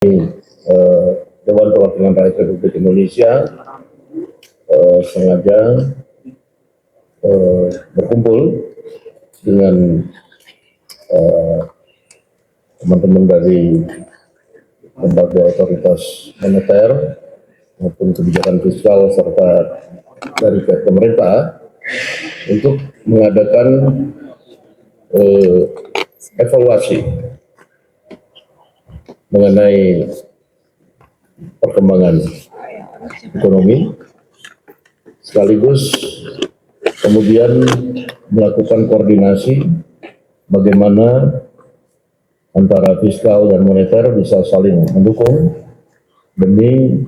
Dewan Perwakilan Rakyat Republik Indonesia sengaja berkumpul dengan teman-teman dari lembaga otoritas moneter maupun kebijakan fiskal serta dari pihak pemerintah untuk mengadakan evaluasi mengenai perkembangan ekonomi, sekaligus kemudian melakukan koordinasi bagaimana antara fiskal dan moneter bisa saling mendukung demi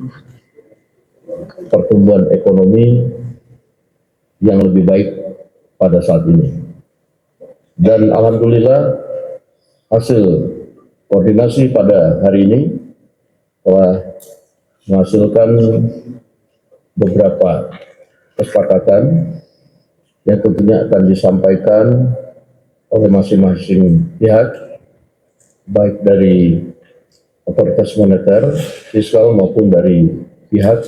pertumbuhan ekonomi yang lebih baik pada saat ini. Dan alhamdulillah hasil koordinasi pada hari ini telah menghasilkan beberapa kesepakatan yang tentunya akan disampaikan oleh masing-masing pihak, baik dari otoritas moneter, fiskal maupun dari pihak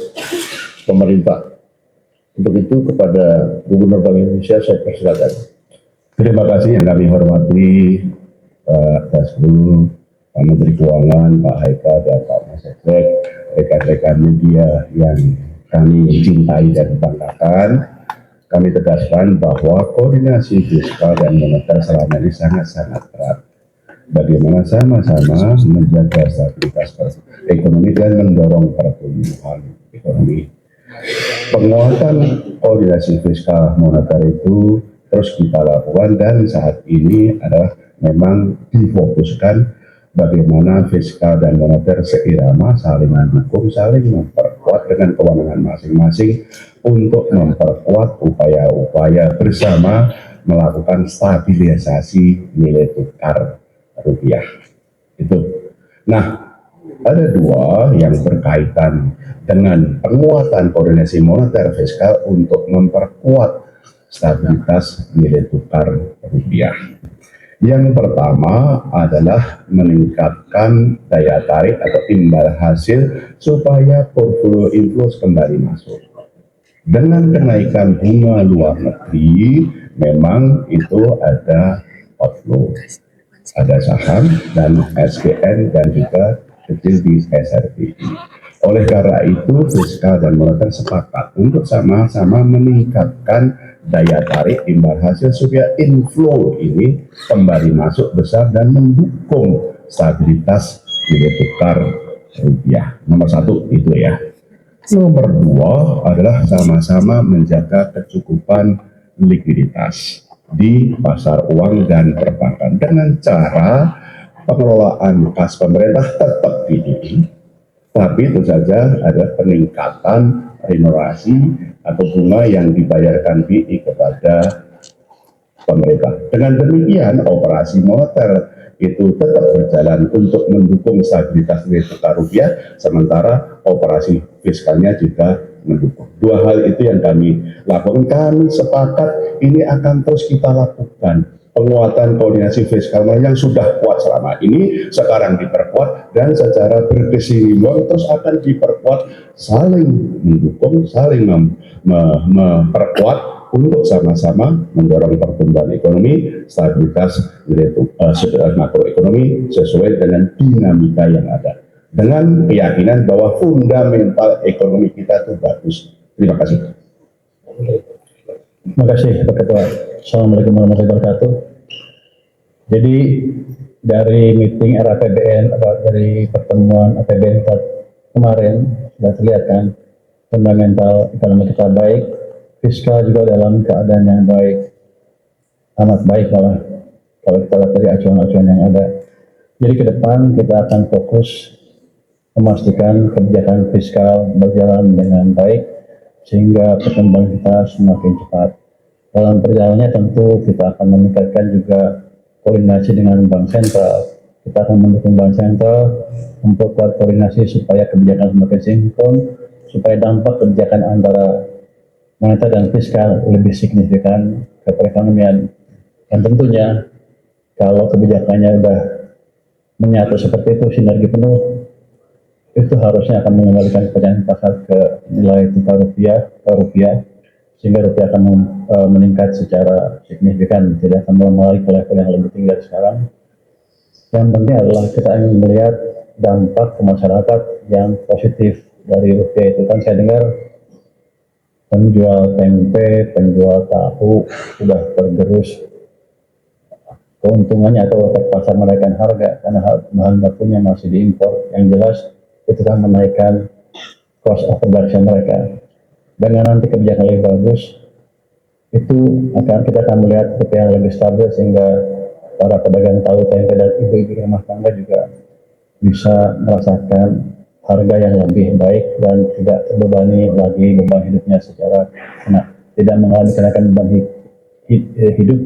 pemerintah. Untuk itu kepada Gubernur Bank Indonesia saya persilakan. Terima kasih yang kami hormati Pak Dasbul, Pak Menteri Keuangan, Pak Haika, dan Pak Masek, rekan-rekan media yang kami cintai dan banggakan. Kami tegaskan bahwa koordinasi fiskal dan moneter selama ini sangat-sangat erat. Bagaimana sama-sama menjaga stabilitas ekonomi dan mendorong pertumbuhan ekonomi. Penguatan koordinasi fiskal moneter itu terus kita lakukan dan saat ini adalah memang difokuskan bagaimana fiskal dan moneter seirama, saling mendukung, saling memperkuat dengan kewenangan masing-masing untuk memperkuat upaya-upaya bersama melakukan stabilisasi nilai tukar rupiah. Itu. Nah, ada dua yang berkaitan dengan penguatan koordinasi moneter fiskal untuk memperkuat stabilitas nilai tukar rupiah. Yang pertama adalah meningkatkan daya tarik atau imbal hasil supaya portfolio inflows kembali masuk. Dengan kenaikan bunga luar negeri, memang itu ada outflow, ada saham dan SPN dan juga kecil di SRBI. Oleh karena itu, fiskal dan moneter sepakat untuk sama-sama meningkatkan daya tarik imbal hasil supaya inflow ini kembali masuk besar dan mendukung stabilitas nilai tukar rupiah. Nomor satu itu ya. Nomor dua adalah sama-sama menjaga kecukupan likuiditas di pasar uang dan perbankan dengan cara pengelolaan kas pemerintah tetap tinggi, tapi itu saja ada peningkatan remunerasi atau bunga yang dibayarkan BI kepada pemerintah. Dengan demikian, operasi moneter itu tetap berjalan untuk mendukung stabilitas nilai tukar rupiah, sementara operasi fiskalnya juga mendukung. Dua hal itu yang kami lakukan. Kami sepakat ini akan terus kita lakukan. Penguatan koordinasi fiskal yang sudah kuat selama ini sekarang diperkuat dan secara berkesinambungan terus akan diperkuat, saling mendukung, saling memperkuat untuk sama-sama mendorong pertumbuhan ekonomi, stabilitas nilai makroekonomi sesuai dengan dinamika yang ada. Dengan keyakinan bahwa fundamental ekonomi kita itu bagus. Terima kasih. Terima kasih Pak Ketua. Assalamualaikum warahmatullahi wabarakatuh. Jadi dari meeting RAPBN atau dari pertemuan APBN kemarin sudah terlihat kan fundamental ekonomi kita baik, fiskal juga dalam keadaan yang baik, amat baik malah kalau kita lihat dari acuan-acuan yang ada. Jadi ke depan kita akan fokus memastikan kebijakan fiskal berjalan dengan baik sehingga perkembangan kita semakin cepat. Dalam perjalanannya tentu kita akan meningkatkan juga koordinasi dengan Bank Sentral. Kita akan mendukung Bank Sentral memperkuat koordinasi supaya kebijakan semakin sinkron, supaya dampak kebijakan antara moneter dan fiskal lebih signifikan ke perekonomian. Dan tentunya kalau kebijakannya sudah menyatu seperti itu, sinergi penuh, itu harusnya akan mengembalikan kepercayaan pasar ke nilai tukar rupiah, sehingga rupiah akan meningkat secara signifikan, tidak akan melalui ke level yang lebih tinggi dari sekarang. Yang penting adalah kita ingin melihat dampak ke masyarakat yang positif dari rupiah itu. Kan saya dengar penjual tempe, penjual tahu sudah tergerus keuntungannya atau terpaksa menaikkan harga karena bahan bakunya masih diimpor. Yang jelas itu kan menaikkan cost of production mereka. Dengan nanti kebijakan lebih bagus, itu kita akan melihat rupiah yang lebih stabil sehingga para pedagang tahu tempe dan ibu-ibu rumah tangga juga bisa merasakan harga yang lebih baik dan tidak terbebani lagi beban hidupnya secara tidak mengalami kenaikan beban hidup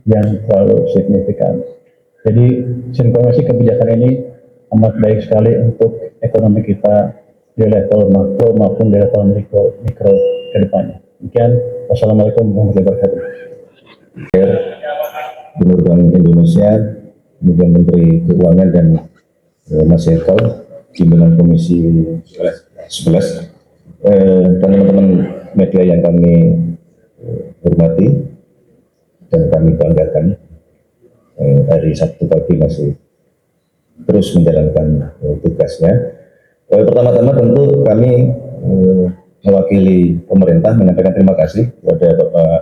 yang terlalu signifikan. Jadi sinkronisasi kebijakan ini amat baik sekali untuk ekonomi kita di level makro maupun di level mikro ke depannya. Demikian, wassalamualaikum warahmatullahi wabarakatuh. Gubernur Bank Indonesia, kemudian Menteri Keuangan dan Mas Eko, pimpinan Komisi 11, dan teman-teman media yang kami hormati dan kami banggakan, hari Sabtu pagi masih terus menjalankan tugasnya. Pertama-tama tentu kami mewakili pemerintah menyampaikan terima kasih kepada Bapak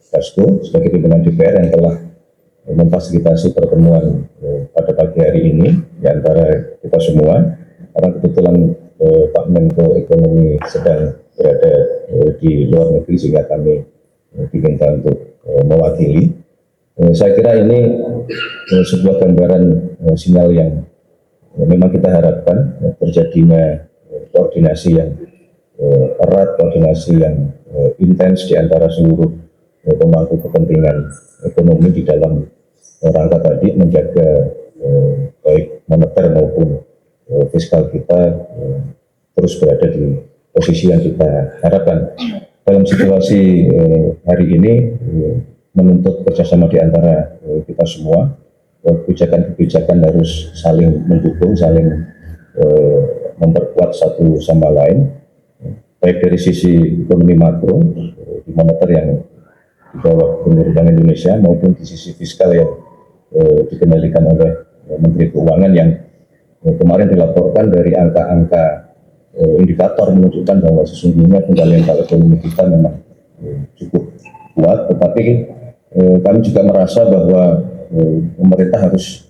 Dasko sebagai pimpinan DPR yang telah memfasilitasi pertemuan pada pagi hari ini di antara kita semua, karena kebetulan Pak Menko Ekonomi sedang berada di luar negeri sehingga kami diminta untuk mewakili. Saya kira ini sebuah gambaran sinyal yang memang kita harapkan terjadinya koordinasi yang erat, koordinasi yang intens di antara seluruh pemangku kepentingan ekonomi di dalam rangka tadi menjaga baik moneter maupun fiskal kita terus berada di posisi yang kita harapkan. Dalam situasi hari ini menuntut kerjasama di antara kita semua, kebijakan-kebijakan harus saling mendukung, saling memperkuat satu sama lain, baik dari sisi ekonomi makro, di moneter yang di bawah Gubernur Bank Indonesia maupun di sisi fiskal yang dikendalikan oleh Menteri Keuangan yang kemarin dilaporkan dari angka-angka indikator menunjukkan bahwa sesungguhnya fundamental ekonomi kita memang cukup kuat, tetapi kami juga merasa bahwa pemerintah harus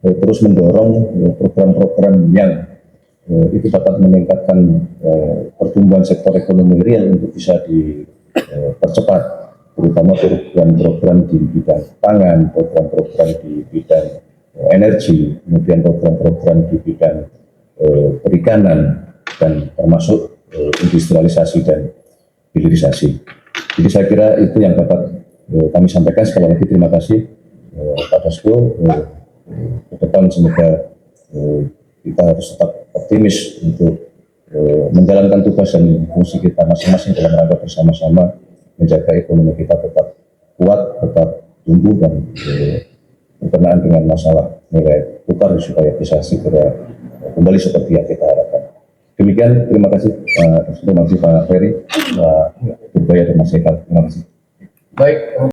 terus mendorong program-program yang itu dapat meningkatkan pertumbuhan sektor ekonomi real untuk bisa dipercepat, terutama program-program di bidang pangan, program-program di bidang energi, kemudian program-program di bidang perikanan, dan termasuk industrialisasi dan hilirisasi. Jadi saya kira itu yang dapat kami sampaikan. Sekali lagi terima kasih Pak Dasko. Ke depan semoga kita harus tetap optimis untuk menjalankan tugas dan fungsi kita masing-masing dalam rangka bersama-sama menjaga ekonomi kita tetap kuat, tetap tumbuh dan berkenaan dengan masalah nilai tukar supaya bisa segera kembali seperti yang kita harapkan. Demikian, terima kasih Pak Ferry, Pak Budaya dan Mas Eka. Terima kasih. Baik.